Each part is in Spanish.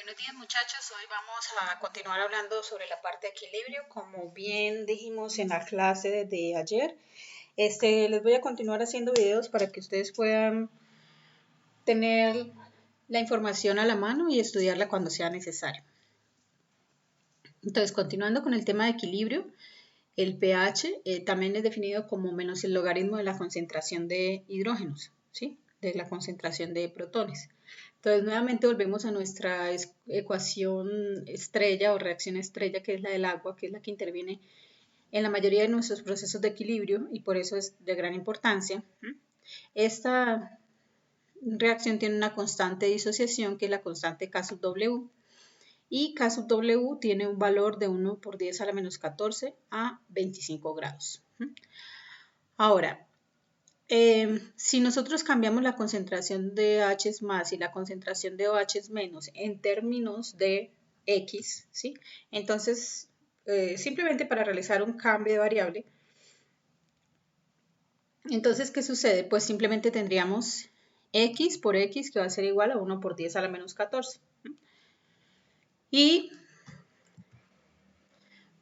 Buenos días muchachos, hoy vamos a continuar hablando sobre la parte de equilibrio, como bien dijimos en la clase de ayer. Les voy a continuar haciendo videos para que ustedes puedan tener la información a la mano y estudiarla cuando sea necesario. Entonces, continuando con el tema de equilibrio, el pH también es definido como menos el logaritmo de la concentración de hidrógenos, ¿sí? De la concentración de protones. Entonces, nuevamente volvemos a nuestra ecuación estrella o reacción estrella, que es la del agua, que es la que interviene en la mayoría de nuestros procesos de equilibrio y por eso es de gran importancia. Esta reacción tiene una constante de disociación, que es la constante K sub W, y K sub W tiene un valor de 1 por 10 a la menos 14 a 25 grados. Ahora, si nosotros cambiamos la concentración de H más y la concentración de OH menos en términos de X, ¿sí? Entonces, simplemente para realizar un cambio de variable, entonces, ¿qué sucede? Pues simplemente tendríamos X por X, que va a ser igual a 1 por 10 a la menos 14. Y,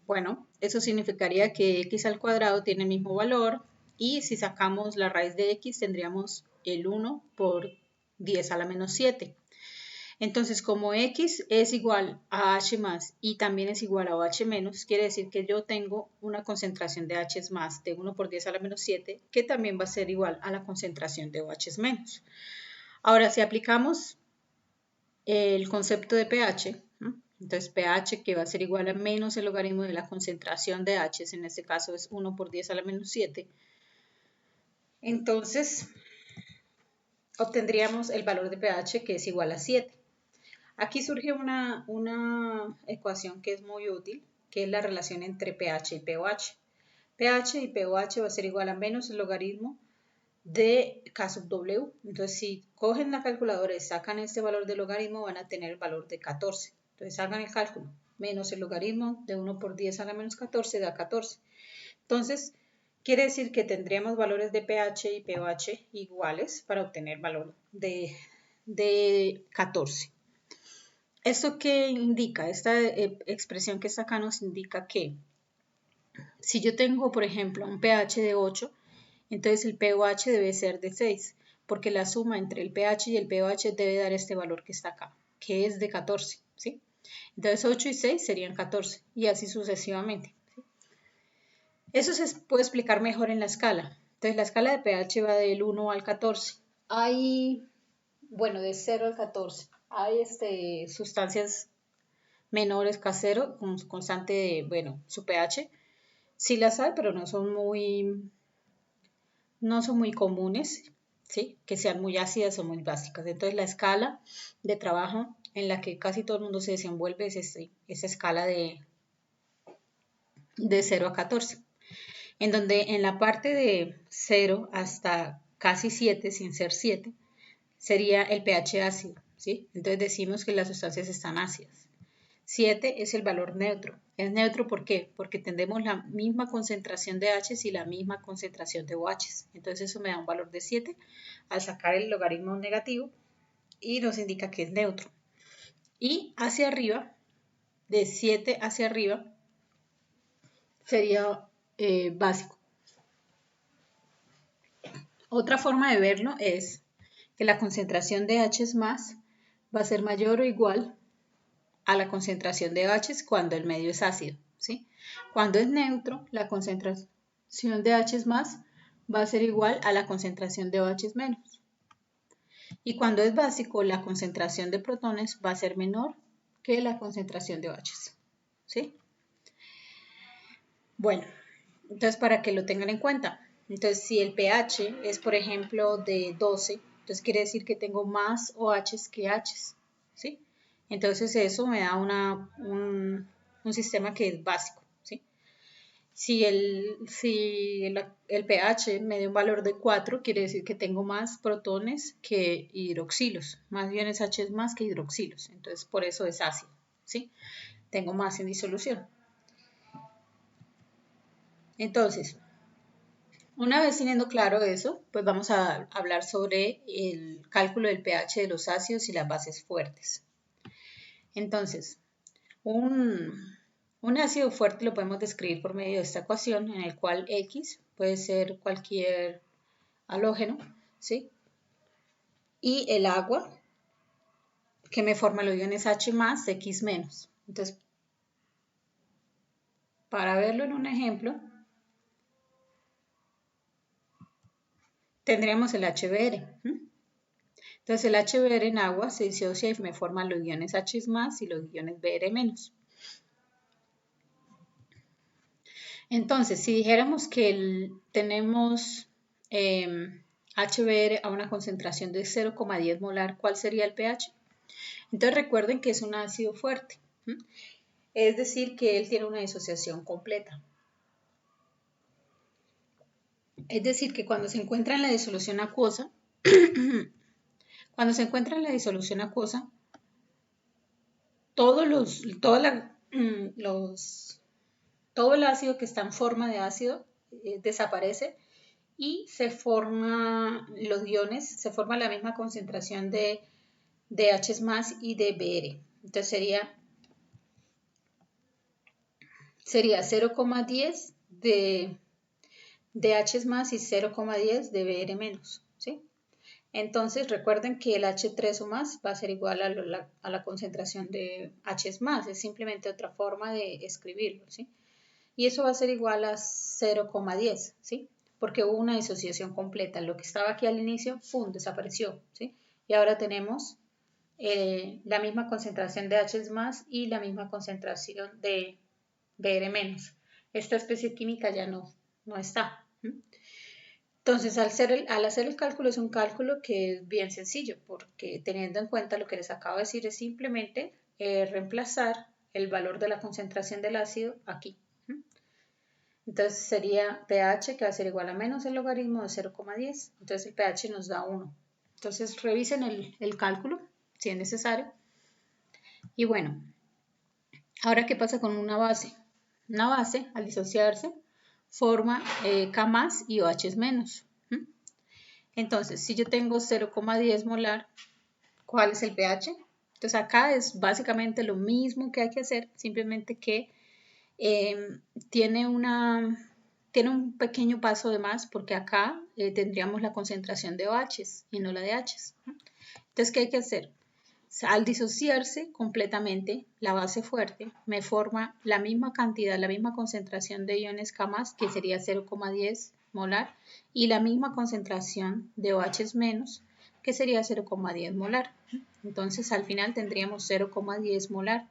bueno, eso significaría que X al cuadrado tiene el mismo valor, y si sacamos la raíz de X tendríamos el 1 por 10 a la menos 7. Entonces, como X es igual a H más y también es igual a OH menos, quiere decir que yo tengo una concentración de H más de 1 por 10 a la menos 7, que también va a ser igual a la concentración de OH menos. Ahora, si aplicamos el concepto de pH, entonces pH que va a ser igual a menos el logaritmo de la concentración de H, en este caso es 1 por 10 a la menos 7, entonces obtendríamos el valor de pH que es igual a 7. Aquí surge una ecuación que es muy útil, que es la relación entre pH y pOH. pH y pOH va a ser igual a menos el logaritmo de K sub W. Entonces, si cogen la calculadora y sacan este valor de logaritmo, van a tener el valor de 14. Entonces, hagan el cálculo. Menos el logaritmo de 1 por 10 a la menos 14 da 14. Entonces, quiere decir que tendríamos valores de pH y pOH iguales para obtener valor de 14. ¿Esto qué indica? Esta expresión que está acá nos indica que si yo tengo, por ejemplo, un pH de 8, entonces el pOH debe ser de 6, porque la suma entre el pH y el pOH debe dar este valor que está acá, que es de 14, ¿sí? Entonces 8 y 6 serían 14, y así sucesivamente, ¿sí? Eso se puede explicar mejor en la escala. Entonces la escala de pH va del 1 al 14. De 0 al 14. Hay sustancias menores que 0 con constante de, su pH. Sí las hay, pero no son muy comunes, ¿sí? Que sean muy ácidas o muy básicas. Entonces la escala de trabajo en la que casi todo el mundo se desenvuelve es esa escala de 0 a 14, en donde en la parte de 0 hasta casi 7, sin ser 7, sería el pH ácido, ¿sí? Entonces decimos que las sustancias están ácidas. 7 es el valor neutro. Es neutro ¿por qué? Porque tendremos la misma concentración de H y la misma concentración de OH. Entonces eso me da un valor de 7 al sacar el logaritmo negativo y nos indica que es neutro. Y hacia arriba, de 7 hacia arriba, sería básico. Otra forma de verlo es que la concentración de H más va a ser mayor o igual a la concentración de OH cuando el medio es ácido, ¿sí? Cuando es neutro, la concentración de H más va a ser igual a la concentración de OH menos. Y cuando es básico, la concentración de protones va a ser menor que la concentración de OH, ¿sí? Bueno, entonces para que lo tengan en cuenta. Entonces, si el pH es, por ejemplo, de 12, entonces quiere decir que tengo más OHs que Hs, ¿sí? Entonces eso me da un sistema que es básico, ¿sí? Si el pH me dio un valor de 4, quiere decir que tengo más protones que hidroxilos. Más bien es H más que hidroxilos. Entonces por eso es ácido, ¿sí? Tengo más en disolución. Entonces, una vez teniendo claro eso, pues vamos a hablar sobre el cálculo del pH de los ácidos y las bases fuertes. Entonces, un ácido fuerte lo podemos describir por medio de esta ecuación en el cual X puede ser cualquier halógeno, ¿sí? Y el agua que me forma los iones H más, X menos. Entonces, para verlo en un ejemplo, tendríamos el HBr. Entonces el HBr en agua se disocia y me forma los iones H más y los iones Br menos. Entonces, si dijéramos que tenemos HBr a una concentración de 0,10 molar, ¿cuál sería el pH? Entonces recuerden que es un ácido fuerte, es decir, que él tiene una disociación completa. Es decir, que cuando se encuentra en la disolución acuosa, todo el ácido que está en forma de ácido desaparece y se forma los iones, se forma la misma concentración de H más y de Br. Entonces sería 0,10 de H más y 0,10 de Br menos, ¿sí? Entonces recuerden que el H3 o más va a ser igual a la concentración de H más, es simplemente otra forma de escribirlo, ¿sí? Y eso va a ser igual a 0,10, ¿sí? Porque hubo una disociación completa, lo que estaba aquí al inicio, ¡pum!, desapareció, ¿sí? Y ahora tenemos la misma concentración de H más y la misma concentración de Br menos. Esta especie química ya no está. Entonces, al hacer el cálculo es un cálculo que es bien sencillo, porque teniendo en cuenta lo que les acabo de decir, es simplemente reemplazar el valor de la concentración del ácido aquí. Entonces sería pH, que va a ser igual a menos el logaritmo de 0,10. Entonces el pH nos da 1. Entonces revisen el cálculo, si es necesario. Y bueno, ahora, ¿qué pasa con una base? Una base, al disociarse, forma K más y OH menos. Entonces, si yo tengo 0,10 molar, ¿cuál es el pH? Entonces acá es básicamente lo mismo que hay que hacer, simplemente que tiene un pequeño paso de más porque acá tendríamos la concentración de OHs y no la de Hs. Entonces, ¿qué hay que hacer? Al disociarse completamente, la base fuerte me forma la misma cantidad, la misma concentración de iones K+, que sería 0,10 molar, y la misma concentración de OH menos, que sería 0,10 molar. Entonces, al final tendríamos 0,10 molar.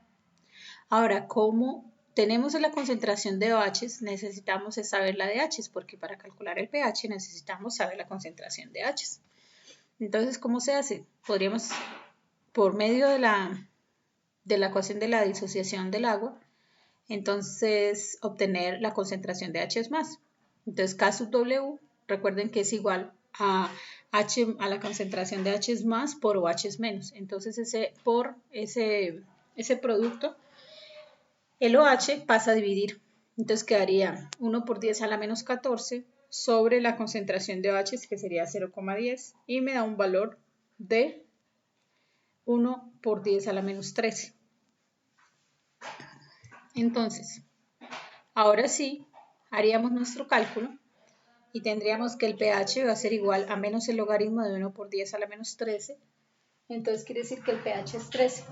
Ahora, como tenemos la concentración de OH, necesitamos saber la de H, porque para calcular el pH necesitamos saber la concentración de H. Entonces, ¿cómo se hace? Podríamos, por medio de la ecuación de la disociación del agua, entonces obtener la concentración de H más. Entonces, K sub W, recuerden que es igual a la concentración de H más por OH menos. Entonces, ese producto, el OH pasa a dividir. Entonces quedaría 1 por 10 a la menos 14 sobre la concentración de OH, que sería 0,10, y me da un valor de 1 por 10 a la menos 13. Entonces, ahora sí, haríamos nuestro cálculo y tendríamos que el pH va a ser igual a menos el logaritmo de 1 por 10 a la menos 13. Entonces quiere decir que el pH es 13.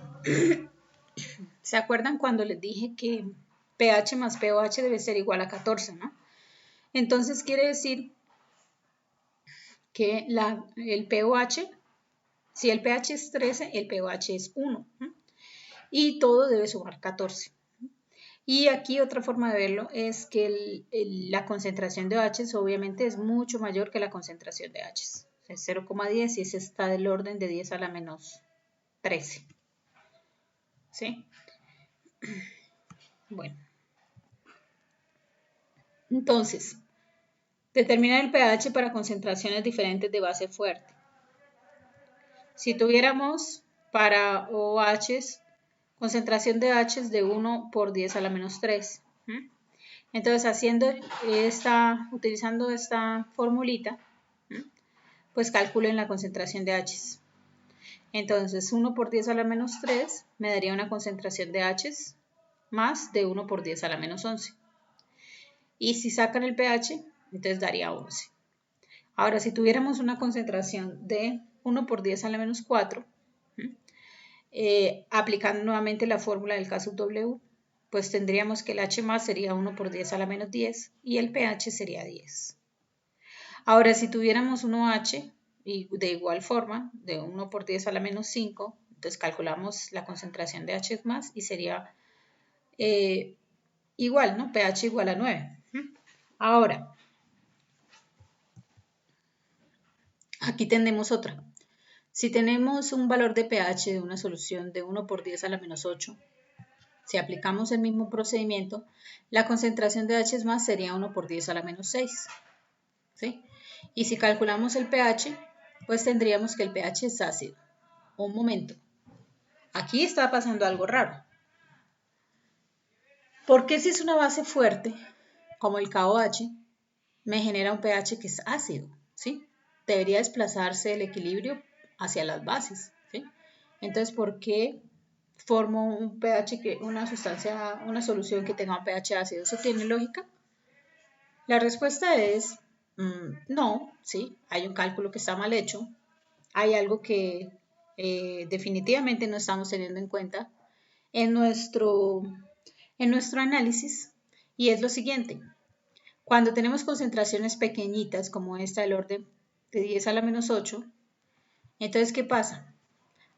¿Se acuerdan cuando les dije que pH más pOH debe ser igual a 14, ¿no? Entonces quiere decir que el pOH, si el pH es 13, el pOH es 1. Y todo debe sumar 14. Y aquí otra forma de verlo es que la concentración de OH obviamente es mucho mayor que la concentración de H. Es 0,10 y ese está del orden de 10 a la menos 13. ¿Sí? Bueno. Entonces, determinar el pH para concentraciones diferentes de base fuerte. Si tuviéramos para OHs concentración de H de 1 por 10 a la menos 3. Entonces, utilizando esta formulita, pues calculen la concentración de H. Entonces 1 por 10 a la menos 3 me daría una concentración de H's más de 1 por 10 a la menos 11. Y si sacan el pH, entonces daría 11. Ahora, si tuviéramos una concentración de 1 por 10 a la menos 4, aplicando nuevamente la fórmula del K sub W, pues tendríamos que el H más sería 1 por 10 a la menos 10 y el pH sería 10. Ahora, si tuviéramos un OH y de igual forma, de 1 por 10 a la menos 5, entonces calculamos la concentración de H más y sería igual, ¿no? pH igual a 9. Ahora, aquí tenemos otra. Si tenemos un valor de pH de una solución de 1 por 10 a la menos 8, si aplicamos el mismo procedimiento, la concentración de H más sería 1 por 10 a la menos 6. ¿Sí? Y si calculamos el pH, pues tendríamos que el pH es ácido. Un momento. Aquí está pasando algo raro. ¿Por qué si es una base fuerte, como el KOH, me genera un pH que es ácido? ¿Sí? Debería desplazarse el equilibrio hacia las bases. ¿Sí? Entonces, ¿por qué formo un pH una solución que tenga un pH ácido? ¿Eso tiene lógica? La respuesta es no, sí, hay un cálculo que está mal hecho, hay algo que definitivamente no estamos teniendo en cuenta en nuestro análisis, y es lo siguiente. Cuando tenemos concentraciones pequeñitas como esta del orden de 10 a la menos 8, entonces, ¿qué pasa?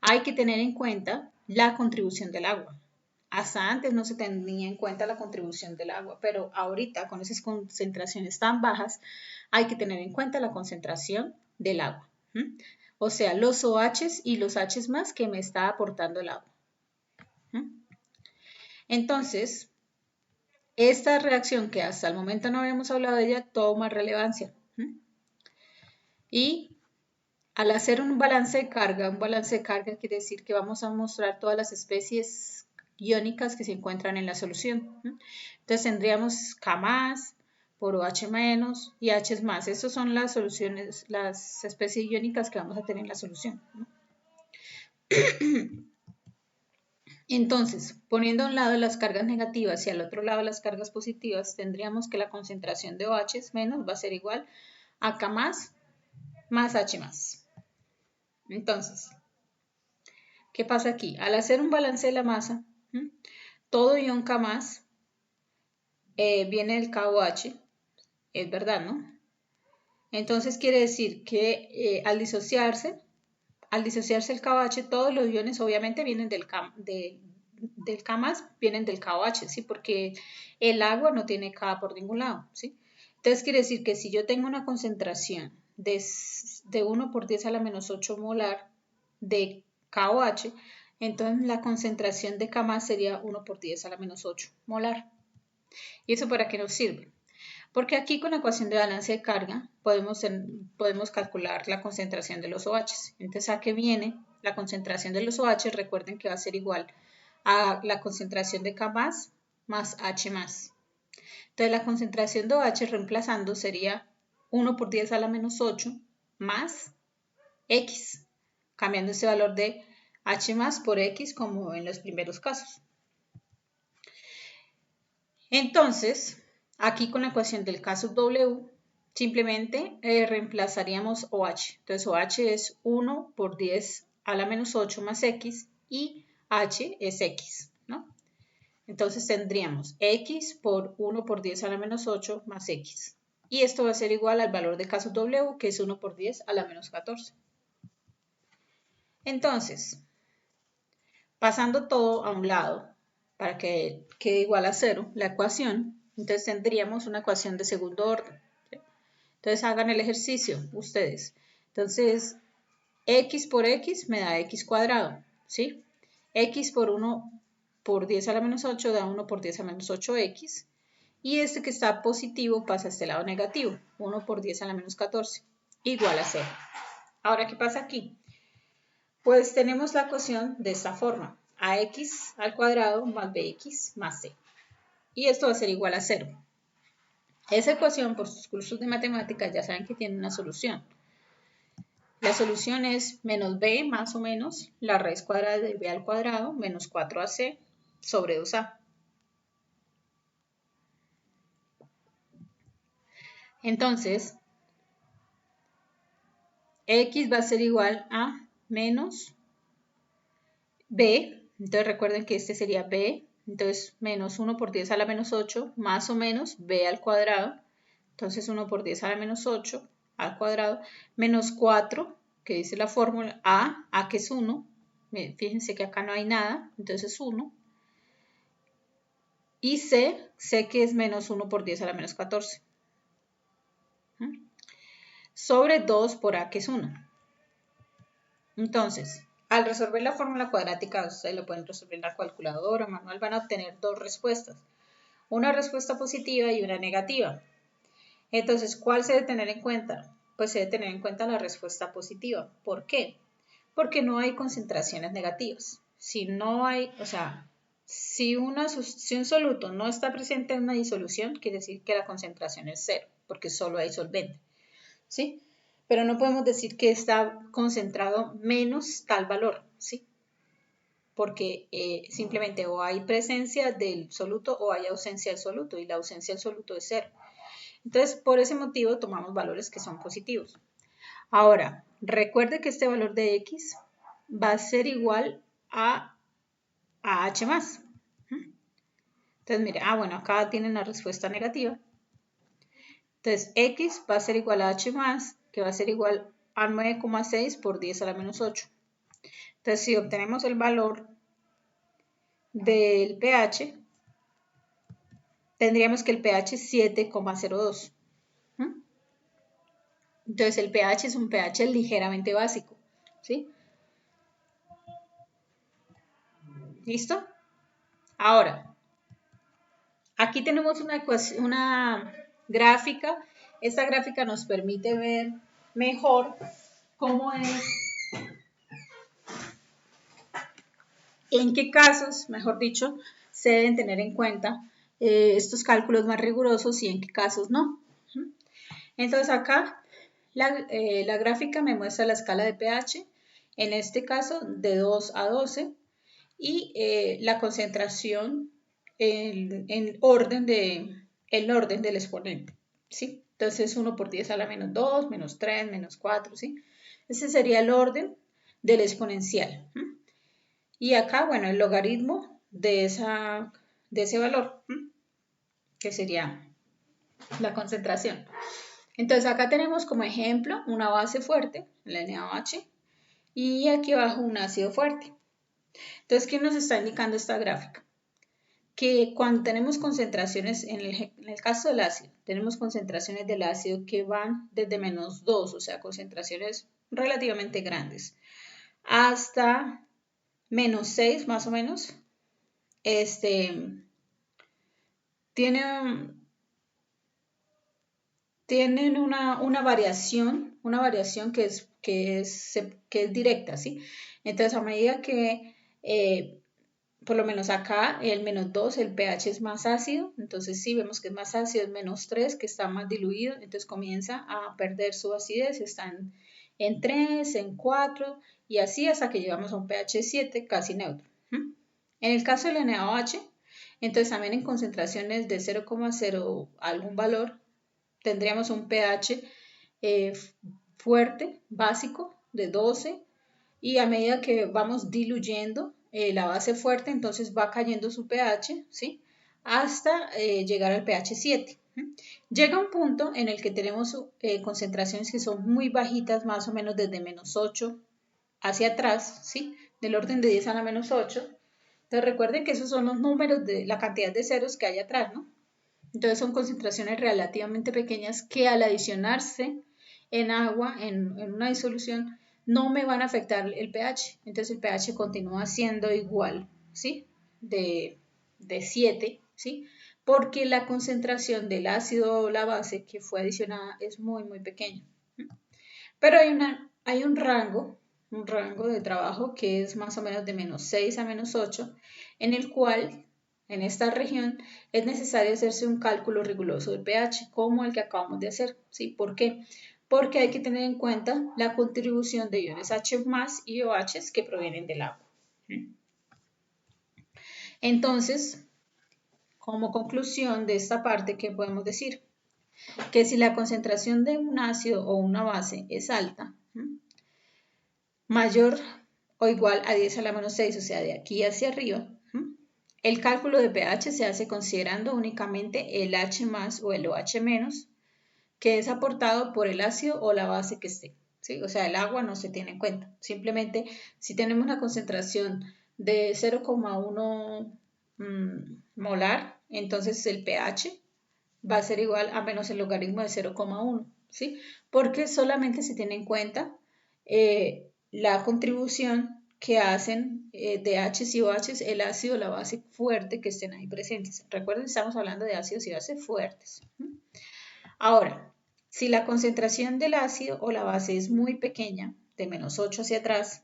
Hay que tener en cuenta la contribución del agua. Hasta antes no se tenía en cuenta la contribución del agua, pero ahorita con esas concentraciones tan bajas hay que tener en cuenta la concentración del agua. O sea, los OHs y los Hs más que me está aportando el agua. Entonces, esta reacción que hasta el momento no habíamos hablado de ella toma relevancia. Y al hacer un balance de carga quiere decir que vamos a mostrar todas las especies iónicas que se encuentran en la solución. Entonces tendríamos K+, por OH- y H+. Estas son las soluciones, las especies iónicas que vamos a tener en la solución. Entonces, poniendo a un lado las cargas negativas y al otro lado las cargas positivas, tendríamos que la concentración de OH- va a ser igual a K+, más H+. Entonces, ¿qué pasa aquí? Al hacer un balance de la masa, todo ion K+, viene del KOH, es verdad, ¿no? Entonces quiere decir que al disociarse el KOH, todos los iones obviamente vienen del K+, vienen del KOH, ¿sí? Porque el agua no tiene K por ningún lado, ¿sí? Entonces quiere decir que si yo tengo una concentración de 1 por 10 a la menos 8 molar de KOH, entonces la concentración de K+ sería 1 por 10 a la menos 8 molar. ¿Y eso para qué nos sirve? Porque aquí con la ecuación de balance de carga podemos calcular la concentración de los OH. Entonces, ¿a qué viene la concentración de los OH? Recuerden que va a ser igual a la concentración de K+ más H+. Entonces, la concentración de OH reemplazando sería 1 por 10 a la menos 8 más X, cambiando ese valor de H+ por X como en los primeros casos. Entonces, aquí con la ecuación del K sub W, simplemente reemplazaríamos OH. Entonces, OH es 1 por 10 a la menos 8 más X y H es X, ¿no? Entonces, tendríamos X por 1 por 10 a la menos 8 más X. Y esto va a ser igual al valor de K sub W, que es 1 por 10 a la menos 14. Entonces, pasando todo a un lado, para que quede igual a 0, la ecuación, entonces tendríamos una ecuación de segundo orden. ¿Sí? Entonces hagan el ejercicio ustedes. Entonces, x por x me da x cuadrado, ¿sí? X por 1 por 10 a la menos 8 da 1 por 10 a la menos 8x. Y este que está positivo pasa a este lado negativo, 1 por 10 a la menos 14, igual a 0. Ahora, ¿qué pasa aquí? Pues tenemos la ecuación de esta forma, ax al cuadrado más bx más c. Y esto va a ser igual a 0. Esa ecuación, por sus cursos de matemáticas, ya saben que tiene una solución. La solución es menos b más o menos la raíz cuadrada de b al cuadrado menos 4ac sobre 2a. Entonces, x va a ser igual a menos b, entonces recuerden que este sería b, entonces menos 1 por 10 a la menos 8 más o menos b al cuadrado, entonces 1 por 10 a la menos 8 al cuadrado, menos 4, que dice la fórmula, a que es 1, fíjense que acá no hay nada, entonces es 1, y c que es menos 1 por 10 a la menos 14, sobre 2 por a que es 1. Entonces, al resolver la fórmula cuadrática, ustedes lo pueden resolver en la calculadora manual, van a obtener dos respuestas, una respuesta positiva y una negativa. Entonces, ¿cuál se debe tener en cuenta? Pues se debe tener en cuenta la respuesta positiva. ¿Por qué? Porque no hay concentraciones negativas. Si no hay, o sea, si un soluto no está presente en una disolución, quiere decir que la concentración es 0, porque solo hay solvente, ¿sí? Pero no podemos decir que está concentrado menos tal valor, ¿sí? Porque simplemente o hay presencia del soluto o hay ausencia del soluto, y la ausencia del soluto es 0. Entonces, por ese motivo tomamos valores que son positivos. Ahora, recuerde que este valor de x va a ser igual a h más. Entonces, mire, bueno, acá tienen la respuesta negativa. Entonces, x va a ser igual a h más, que va a ser igual a 9,6 por 10 a la menos 8. Entonces, si obtenemos el valor del pH, tendríamos que el pH es 7,02. Entonces, el pH es un pH ligeramente básico, ¿sí? ¿Listo? Ahora, aquí tenemos una gráfica. Esta gráfica nos permite ver mejor cómo es, en qué casos, mejor dicho, se deben tener en cuenta estos cálculos más rigurosos y en qué casos no. Entonces acá la gráfica me muestra la escala de pH, en este caso de 2 a 12, y la concentración en orden del exponente, ¿sí? Entonces 1 por 10 a la menos 2, menos 3, menos 4, ¿sí? Ese sería el orden del exponencial. Y acá, bueno, el logaritmo de ese valor, que sería la concentración. Entonces acá tenemos como ejemplo una base fuerte, la NaOH, y aquí abajo un ácido fuerte. Entonces, ¿qué nos está indicando esta gráfica? Que cuando tenemos concentraciones, en el caso del ácido, tenemos concentraciones del ácido que van desde menos 2, o sea, concentraciones relativamente grandes, hasta menos 6 más o menos. Tienen una variación que es directa, ¿sí? Entonces, a medida que por lo menos acá, el menos 2, el pH es más ácido, entonces sí vemos que es más ácido, es menos 3, que está más diluido, entonces comienza a perder su acidez, están en 3, en 4, y así hasta que llegamos a un pH 7, casi neutro. En el caso del NaOH, entonces también en concentraciones de 0,0 algún valor, tendríamos un pH fuerte, básico, de 12, y a medida que vamos diluyendo la base fuerte, entonces va cayendo su pH, ¿sí? Hasta llegar al pH 7. Llega un punto en el que tenemos concentraciones que son muy bajitas, más o menos desde menos 8 hacia atrás, ¿sí? Del orden de 10 a la menos 8. Entonces recuerden que esos son los números de la cantidad de ceros que hay atrás, ¿no? Entonces son concentraciones relativamente pequeñas que al adicionarse en agua, en una disolución, no me van a afectar el pH. Entonces el pH continúa siendo igual, ¿sí? De 7, ¿sí? Porque la concentración del ácido o la base que fue adicionada es muy, muy pequeña. Pero hay un rango de trabajo que es más o menos de menos 6 a menos 8, en el cual en esta región es necesario hacerse un cálculo riguroso del pH, como el que acabamos de hacer, ¿sí? ¿Por qué? porque hay que tener en cuenta la contribución de iones H+ y OH que provienen del agua. Entonces, como conclusión de esta parte, ¿qué podemos decir? Que si la concentración de un ácido o una base es alta, mayor o igual a 10 a la menos 6, o sea, de aquí hacia arriba, el cálculo de pH se hace considerando únicamente el H+ o el OH- que es aportado por el ácido o la base que esté. ¿Sí? O sea, el agua no se tiene en cuenta. Simplemente, si tenemos una concentración de 0,1 molar, entonces el pH va a ser igual a menos el logaritmo de 0,1, ¿sí? Porque solamente se tiene en cuenta la contribución que hacen de H y OH, el ácido o la base fuerte que estén ahí presentes. Recuerden, estamos hablando de ácidos y bases fuertes. Ahora, si la concentración del ácido o la base es muy pequeña, de menos 8 hacia atrás,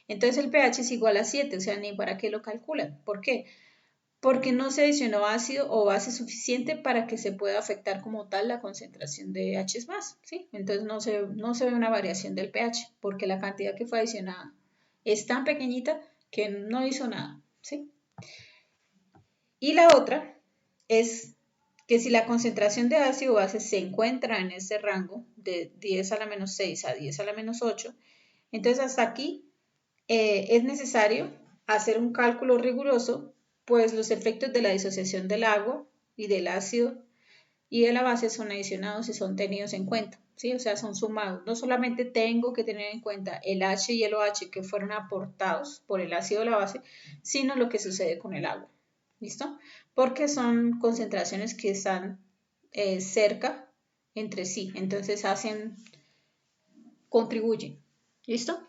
entonces el pH es igual a 7, o sea, ni para qué lo calculan. ¿Por qué? Porque no se adicionó ácido o base suficiente para que se pueda afectar como tal la concentración de H+, ¿sí? Entonces no se ve una variación del pH, porque la cantidad que fue adicionada es tan pequeñita que no hizo nada, ¿sí? Y la otra es que si la concentración de ácido o base se encuentra en ese rango de 10 a la menos 6 a 10 a la menos 8, entonces hasta aquí es necesario hacer un cálculo riguroso, pues los efectos de la disociación del agua y del ácido y de la base son adicionados y son tenidos en cuenta, ¿sí? O sea, son sumados. No solamente tengo que tener en cuenta el H y el OH que fueron aportados por el ácido o la base, sino lo que sucede con el agua. ¿Listo? Porque son concentraciones que están cerca entre sí, entonces contribuyen. ¿Listo?